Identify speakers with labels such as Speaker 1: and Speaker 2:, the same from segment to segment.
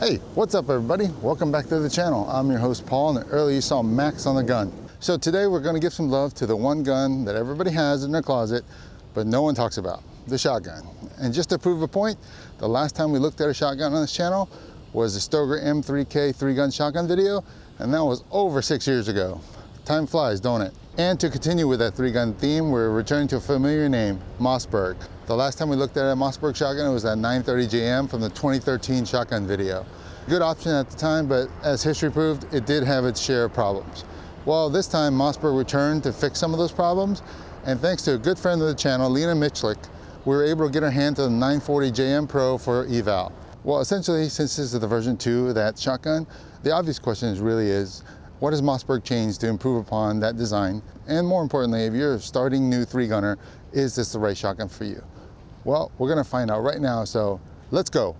Speaker 1: Hey, what's up everybody? Welcome back to the channel. I'm your host Paul, and earlier you saw Max on the gun. So today we're going to give some love to the one gun that everybody has in their closet, but no one talks about, the shotgun. And just to prove a point, the last time we looked at a shotgun on this channel was the Stoeger M3K 3-gun shotgun video, and that was over 6 years ago. Time flies, don't it? And to continue with that 3-gun theme, we're returning to a familiar name, Mossberg. The last time we looked at a Mossberg shotgun, it was that 930 JM from the 2013 shotgun video. Good option at the time, but as history proved, it did have its share of problems. Well, this time Mossberg returned to fix some of those problems, and thanks to a good friend of the channel, Lena Michlik, we were able to get our hand to the 940 JM Pro for eval. Well, essentially, since this is the version 2 of that shotgun, the obvious question really is, what has Mossberg changed to improve upon that design? And more importantly, if you're a starting new 3-gunner, is this the right shotgun for you? Well, we're gonna find out right now, so let's go.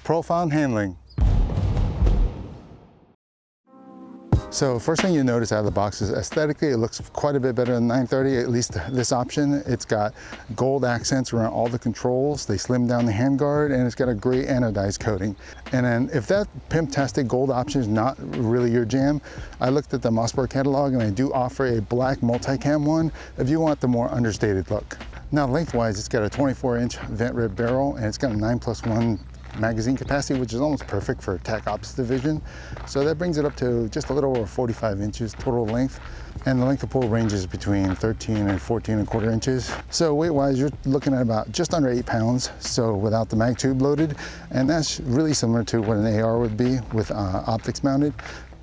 Speaker 1: Profile and handling. So first thing you notice out of the box is aesthetically it looks quite a bit better than 930, at least this option. It's got gold accents around all the controls. They slimmed down the handguard, and it's got a gray anodized coating. And then if that pimp-tastic gold option is not really your jam, I looked at the Mossberg catalog and I do offer a black multicam one if you want the more understated look. Now lengthwise, it's got a 24-inch vent rib barrel, and it's got a 9+1 magazine capacity, which is almost perfect for TAC Ops division. So that brings it up to just a little over 45 inches total length. And the length of pull ranges between 13 and 14¼ inches. So weight-wise, you're looking at about just under 8 pounds, so without the mag tube loaded. And that's really similar to what an AR would be with optics mounted.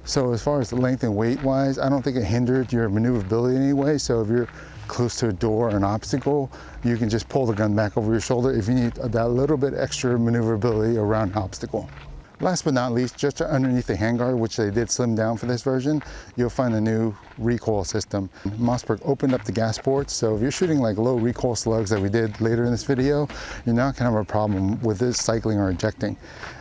Speaker 1: So as far as the length and weight-wise, I don't think it hindered your maneuverability in any way. So if you're close to a door or an obstacle, you can just pull the gun back over your shoulder if you need that little bit extra maneuverability around an obstacle. Last but not least, just underneath the handguard, which they did slim down for this version, you'll find a new recoil system. Mossberg opened up the gas ports, so if you're shooting like low recoil slugs that we did later in this video, you're not gonna have a problem with this cycling or ejecting.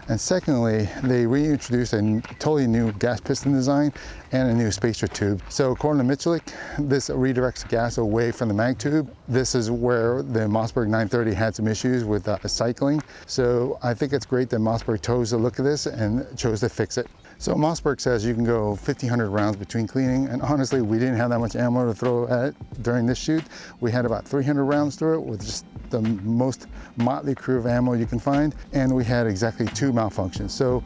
Speaker 1: And secondly, they reintroduced a totally new gas piston design and a new spacer tube. So according to Michlik, this redirects gas away from the mag tube. This is where the Mossberg 930 had some issues with cycling. So I think it's great that Mossberg chose to look at this and chose to fix it. So Mossberg says you can go 1,500 rounds between cleaning, and honestly, we didn't have that much ammo to throw at it during this shoot. We had about 300 rounds through it with just the most motley crew of ammo you can find, and we had exactly 2 malfunctions. So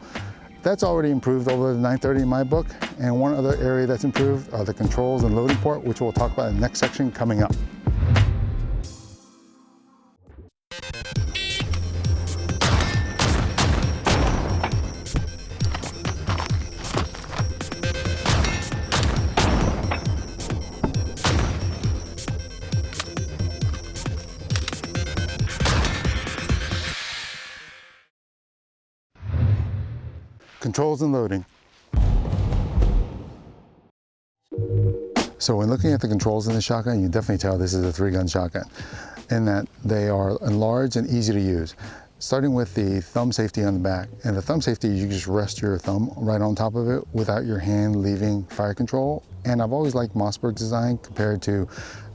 Speaker 1: that's already improved over the 930 in my book, and one other area that's improved are the controls and loading port, which we'll talk about in the next section coming up. Controls and loading. So when looking at the controls in the shotgun, you definitely tell this is a 3-gun shotgun in that they are large and easy to use. Starting with the thumb safety on the back. And the thumb safety, you just rest your thumb right on top of it without your hand leaving fire control. And I've always liked Mossberg's design compared to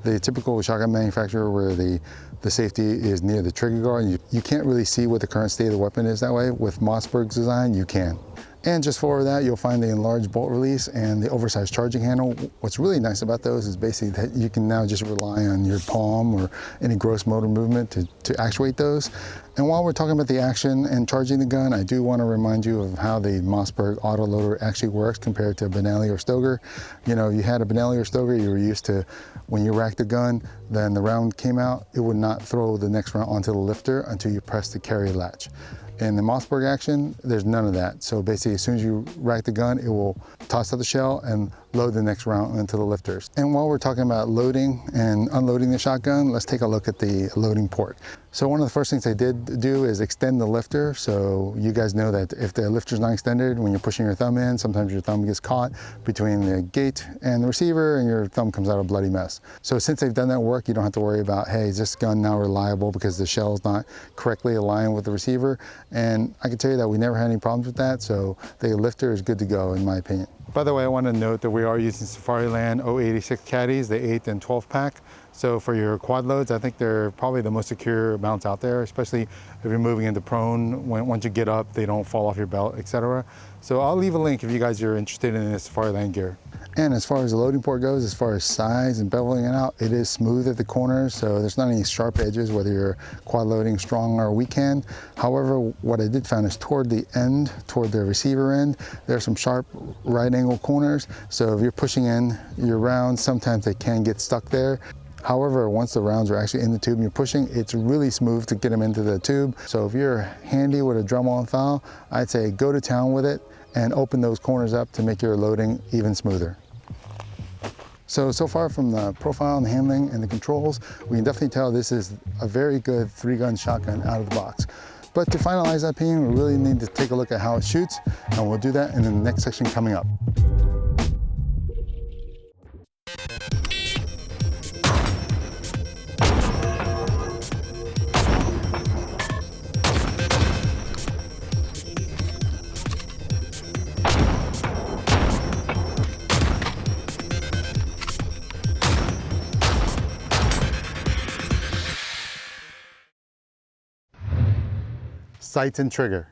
Speaker 1: the typical shotgun manufacturer where the safety is near the trigger guard. You can't really see what the current state of the weapon is that way. With Mossberg's design, you can. And just for that, you'll find the enlarged bolt release and the oversized charging handle. What's really nice about those is basically that you can now just rely on your palm or any gross motor movement to actuate those. And while we're talking about the action and charging the gun, I do want to remind you of how the Mossberg autoloader actually works compared to a Benelli or Stoeger. You know, you had a Benelli or Stoeger, you were used to when you racked the gun, then the round came out, it would not throw the next round onto the lifter until you press the carry latch. In the Mossberg action, there's none of that. So basically, as soon as you rack the gun, it will toss out the shell and load the next round into the lifters. And while we're talking about loading and unloading the shotgun, let's take a look at the loading port. So one of the first things they did do is extend the lifter. So you guys know that if the lifter's not extended, when you're pushing your thumb in, sometimes your thumb gets caught between the gate and the receiver and your thumb comes out a bloody mess. So since they've done that work, you don't have to worry about, hey, is this gun now reliable because the shell's not correctly aligned with the receiver? And I can tell you that we never had any problems with that. So the lifter is good to go in my opinion. By the way, I want to note that we are using Safariland 086 caddies, the 8th and 12th pack. So for your quad loads, I think they're probably the most secure mounts out there, especially if you're moving into prone. Once you get up, they don't fall off your belt, etc. So I'll leave a link if you guys are interested in this Safariland gear. And as far as the loading port goes, as far as size and beveling it out, it is smooth at the corners, so there's not any sharp edges, whether you're quad loading strong or weak hand. However, what I did find is toward the end, toward the receiver end, there's some sharp right angle corners. So if you're pushing in your rounds, sometimes they can get stuck there. However, once the rounds are actually in the tube and you're pushing, it's really smooth to get them into the tube. So if you're handy with a drum-on file, I'd say go to town with it and open those corners up to make your loading even smoother. So far from the profile and the handling and the controls, we can definitely tell this is a very good 3-gun shotgun out of the box. But to finalize that opinion, we really need to take a look at how it shoots, and we'll do that in the next section coming up. Sights and trigger.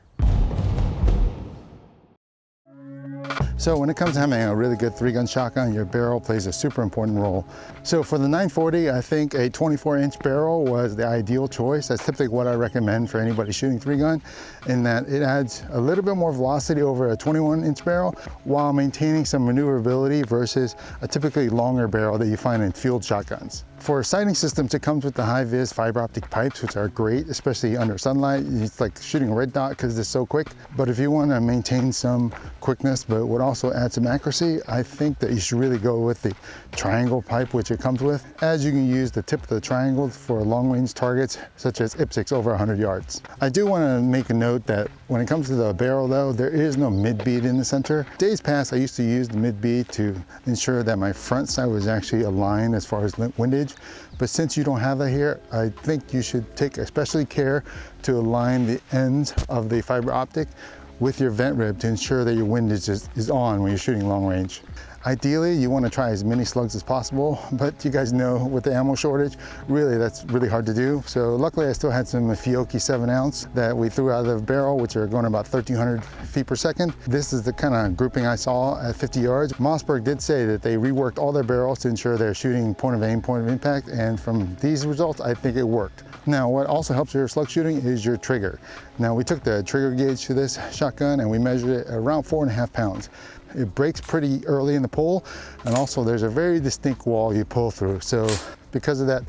Speaker 1: So when it comes to having a really good 3-gun shotgun, your barrel plays a super important role. So for the 940, I think a 24-inch barrel was the ideal choice. That's typically what I recommend for anybody shooting 3-gun, in that it adds a little bit more velocity over a 21-inch barrel while maintaining some maneuverability versus a typically longer barrel that you find in field shotguns. For sighting systems, it comes with the high-vis fiber optic pipes, which are great, especially under sunlight. It's like shooting a red dot because it's so quick. But if you want to maintain some quickness, but would also add some accuracy, I think that you should really go with the triangle pipe, which it comes with, as you can use the tip of the triangle for long-range targets, such as IPSCs over 100 yards. I do want to make a note that when it comes to the barrel, though, there is no mid-bead in the center. Days past, I used to use the mid-bead to ensure that my front side was actually aligned as far as windage. But since you don't have that here, I think you should take especially care to align the ends of the fiber optic with your vent rib to ensure that your windage is on when you're shooting long range. Ideally, you want to try as many slugs as possible, but you guys know with the ammo shortage, really that's really hard to do. So luckily I still had some Fiocchi 7-ounce that we threw out of the barrel, which are going about 1,300 feet per second. This is the kind of grouping I saw at 50 yards. Mossberg did say that they reworked all their barrels to ensure they're shooting point of aim, point of impact, and from these results, I think it worked. Now, what also helps your slug shooting is your trigger. Now, we took the trigger gauge to this shotgun and we measured it around 4.5 pounds. It breaks pretty early in the pull, and also there's a very distinct wall you pull through. So because of that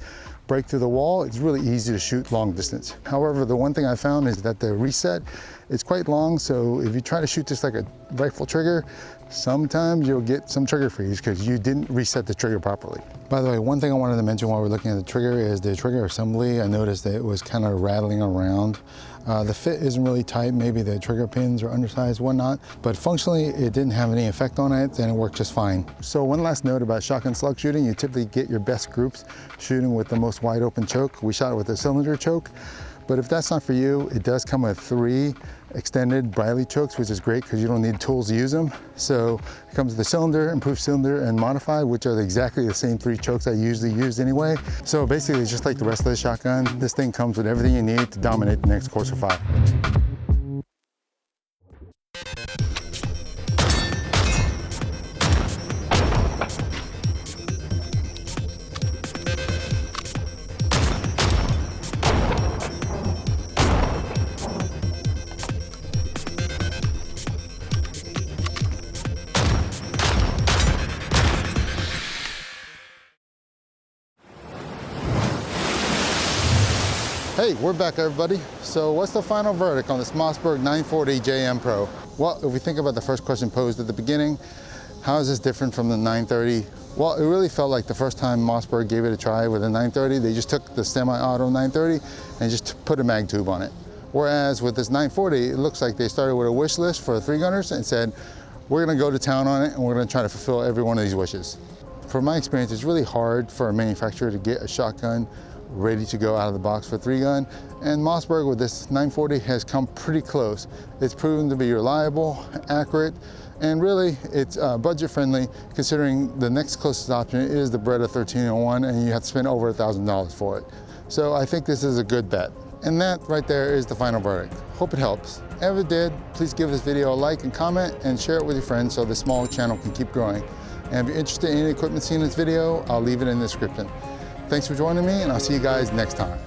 Speaker 1: break through the wall, it's really easy to shoot long distance. However, the one thing I found is that the reset is quite long, so if you try to shoot this like a rifle trigger, sometimes you'll get some trigger freeze because you didn't reset the trigger properly. By the way, one thing I wanted to mention while we're looking at the trigger is the trigger assembly. I noticed that it was kind of rattling around. The fit isn't really tight, maybe the trigger pins are undersized, whatnot, but functionally it didn't have any effect on it and it worked just fine. So one last note about shotgun slug shooting, you typically get your best groups shooting with the most wide open choke. We shot it with a cylinder choke, but if that's not for you, it does come with 3 extended Briley chokes, which is great because you don't need tools to use them. So it comes with the cylinder, improved cylinder, and modified, which are exactly the same 3 chokes I usually use anyway. So basically, just like the rest of the shotgun, this thing comes with everything you need to dominate the next course of fire. Hey, we're back everybody. So what's the final verdict on this Mossberg 940 JM Pro? Well, if we think about the first question posed at the beginning, how is this different from the 930? Well, it really felt like the first time Mossberg gave it a try with a 930, they just took the semi-auto 930 and just put a mag tube on it. Whereas with this 940, it looks like they started with a wish list for 3-gunners and said, we're gonna go to town on it and we're gonna try to fulfill every one of these wishes. From my experience, it's really hard for a manufacturer to get a shotgun ready to go out of the box for 3-gun, and Mossberg with this 940 has come pretty close. It's proven to be reliable, accurate, And really, it's budget friendly considering the next closest option is the Beretta 1301 and you have to spend over $1,000 for it. So I think this is a good bet. And that right there is the final verdict. Hope it helps. If it did, please give this video a like and comment and share it with your friends so the small channel can keep growing. And if you're interested in any equipment seen in this video, I'll leave it in the description. Thanks for joining me, and I'll see you guys next time.